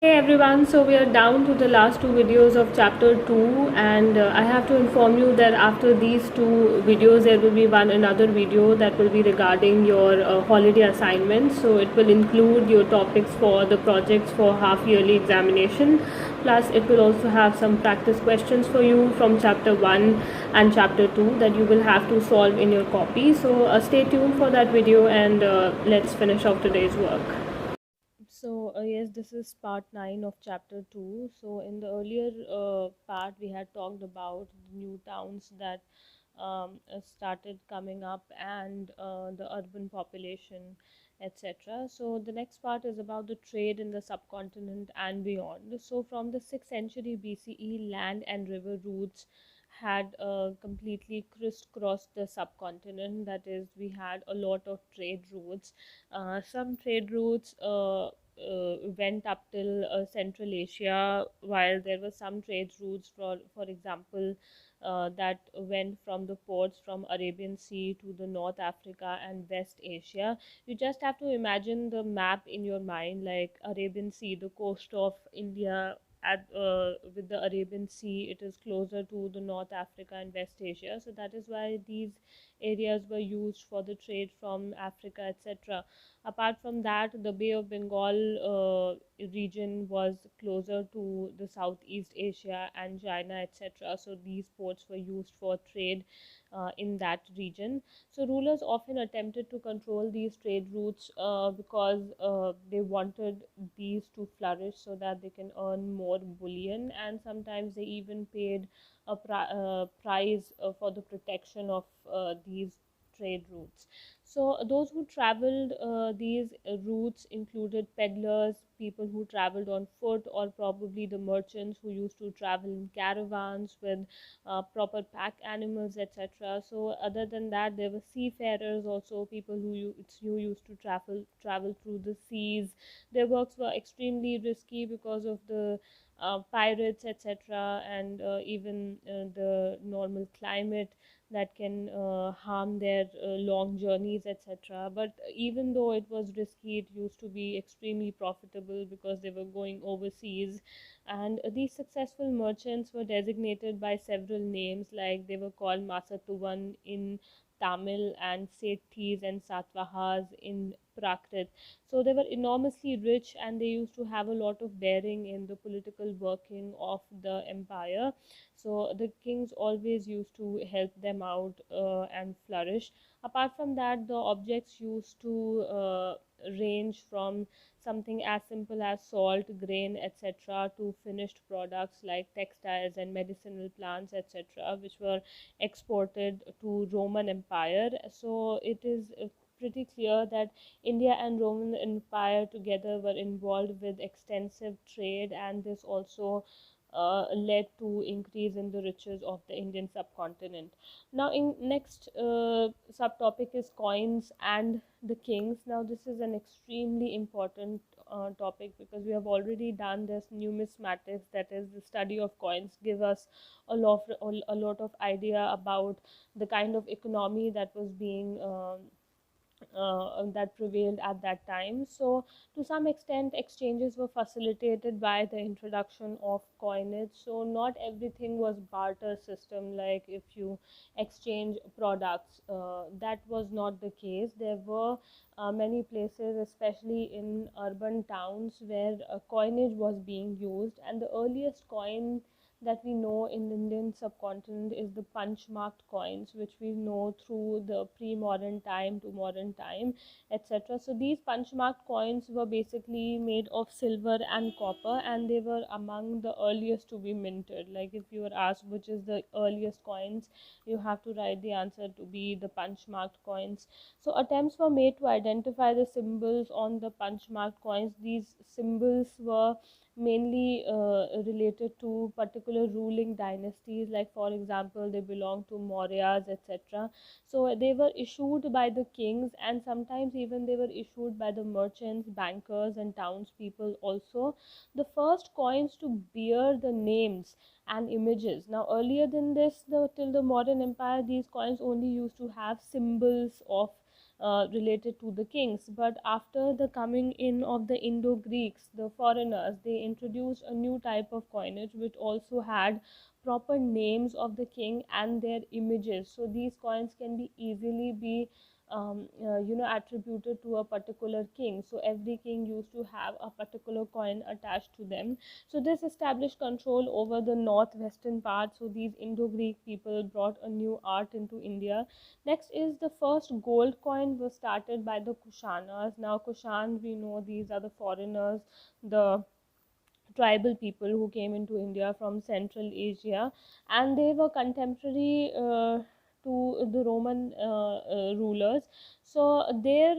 Hey everyone, so we are down to the last two videos of chapter 2, and I have to inform you that after these two videos there will be another video that will be regarding your holiday assignments. So it will include your topics for the projects for half yearly examination, plus it will also have some practice questions for you from chapter 1 and chapter 2 that you will have to solve in your copy. So stay tuned for that video, and let's finish off today's work. So, yes, this is part 9 of chapter 2. So, in the earlier part, we had talked about the new towns that started coming up and the urban population, etc. So, the next part is about the trade in the subcontinent and beyond. So, from the 6th century BCE, land and river routes had completely crisscrossed the subcontinent. That is, we had a lot of trade routes. Some trade routes went up till Central Asia, while there were some trade routes, for example, that went from the ports from Arabian Sea to the North Africa and West Asia. You just have to imagine the map in your mind, like Arabian Sea, the coast of India. With the Arabian Sea, it is closer to the North Africa and West Asia, so that is why these areas were used for the trade from Africa, etc. Apart from that, the Bay of Bengal region was closer to the Southeast Asia and China, etc. So these ports were used for trade in that region. So rulers often attempted to control these trade routes because they wanted these to flourish so that they can earn more bullion, and sometimes they even paid a price for the protection of these trade routes. So those who traveled these routes included peddlers, people who traveled on foot, or probably the merchants who used to travel in caravans with proper pack animals, etc. So other than that, there were seafarers also, people who used to travel through the seas. Their works were extremely risky because of the pirates, etc., and even the normal climate that can harm their long journeys, etc. But even though it was risky, it used to be extremely profitable because they were going overseas. And these successful merchants were designated by several names, like they were called Masatuvan in Tamil and Sethis and Satvahas in Prakrit. So they were enormously rich, and they used to have a lot of bearing in the political working of the empire. So the kings always used to help them out and flourish. Apart from that, the objects used to range from something as simple as salt, grain, etc., to finished products like textiles and medicinal plants, etc., which were exported to Roman Empire. So it is pretty clear that India and Roman Empire together were involved with extensive trade, and this also led to increase in the riches of the Indian subcontinent. Now, in next subtopic is coins and the kings. Now, this is an extremely important topic because we have already done this numismatics, that is the study of coins, give us a lot of idea about the kind of economy that was being that prevailed at that time. So, to some extent, exchanges were facilitated by the introduction of coinage. So, not everything was barter system, like if you exchange products. That was not the case. There were many places, especially in urban towns, where coinage was being used, and the earliest coin that we know in the Indian subcontinent is the punch marked coins, which we know through the pre modern time to modern time, etc. So, these punch marked coins were basically made of silver and copper, and they were among the earliest to be minted. Like, if you were asked which is the earliest coins, you have to write the answer to be the punch marked coins. So, attempts were made to identify the symbols on the punch marked coins. These symbols were mainly related to particular ruling dynasties, like for example they belong to Mauryas, etc. So they were issued by the kings, and sometimes even they were issued by the merchants, bankers, and townspeople also. The first coins to bear the names and images. Now earlier than this, till the modern empire, these coins only used to have symbols of related to the kings. But after the coming in of the Indo-Greeks, the foreigners, they introduced a new type of coinage which also had proper names of the king and their images. So these coins can be easily be attributed to a particular king. So every king used to have a particular coin attached to them. So this established control over the northwestern part. So these Indo-Greek people brought a new art into India. Next is the first gold coin was started by the Kushanas. Now Kushan, we know these are the foreigners, the tribal people who came into India from Central Asia, and they were contemporary to the Roman rulers. So their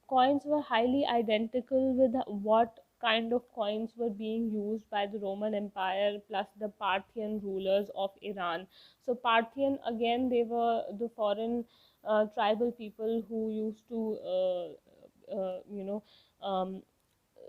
coins were highly identical with what kind of coins were being used by the Roman Empire plus the Parthian rulers of Iran. So Parthian, again, they were the foreign tribal people who used to uh, you know um,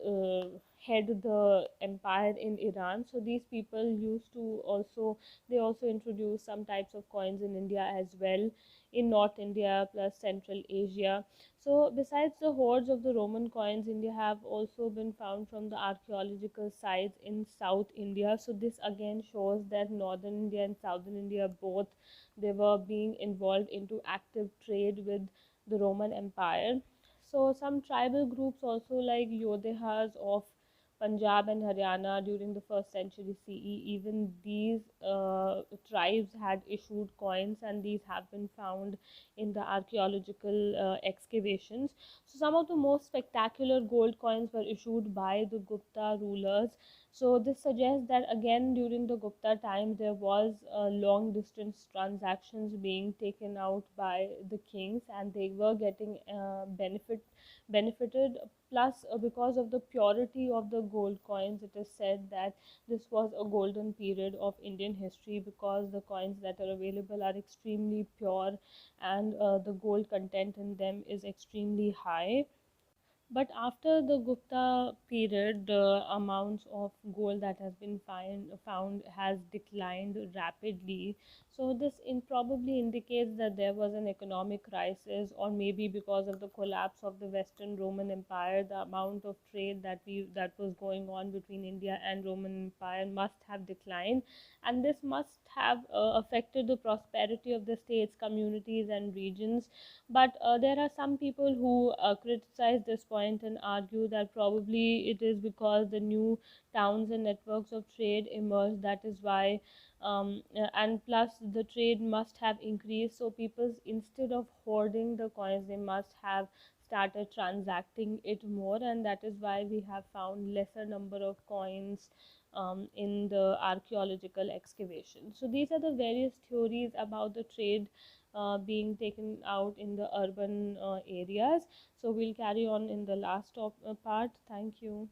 uh, head the empire in Iran. So these people used to also, they also introduced some types of coins in India as well, in North India plus Central Asia. So besides the hoards of the Roman coins, India have also been found from the archaeological sites in South India. So this again shows that Northern India and Southern India both, they were being involved into active trade with the Roman Empire. So some tribal groups also, like Yodhas of Punjab and Haryana during the first century CE, even these tribes had issued coins, and these have been found in the archaeological excavations. So some of the most spectacular gold coins were issued by the Gupta rulers. So this suggests that again during the Gupta time there was long distance transactions being taken out by the kings, and they were getting benefited. Plus, because of the purity of the gold coins, it is said that this was a golden period of Indian history, because the coins that are available are extremely pure, and the gold content in them is extremely high. But after the Gupta period, the amounts of gold that has been found has declined rapidly. So this probably indicates that there was an economic crisis, or maybe because of the collapse of the Western Roman Empire, the amount of trade that was going on between India and Roman Empire must have declined, and this must have affected the prosperity of the states, communities, and regions. But there are some people who criticize this point and argue that probably it is because the new towns and networks of trade emerged. That is why, and plus the trade must have increased. So people, instead of hoarding the coins, they must have started transacting it more, and that is why we have found lesser number of coins in the archaeological excavation. So these are the various theories about the trade being taken out in the urban areas. So we'll carry on in the last part. Thank you.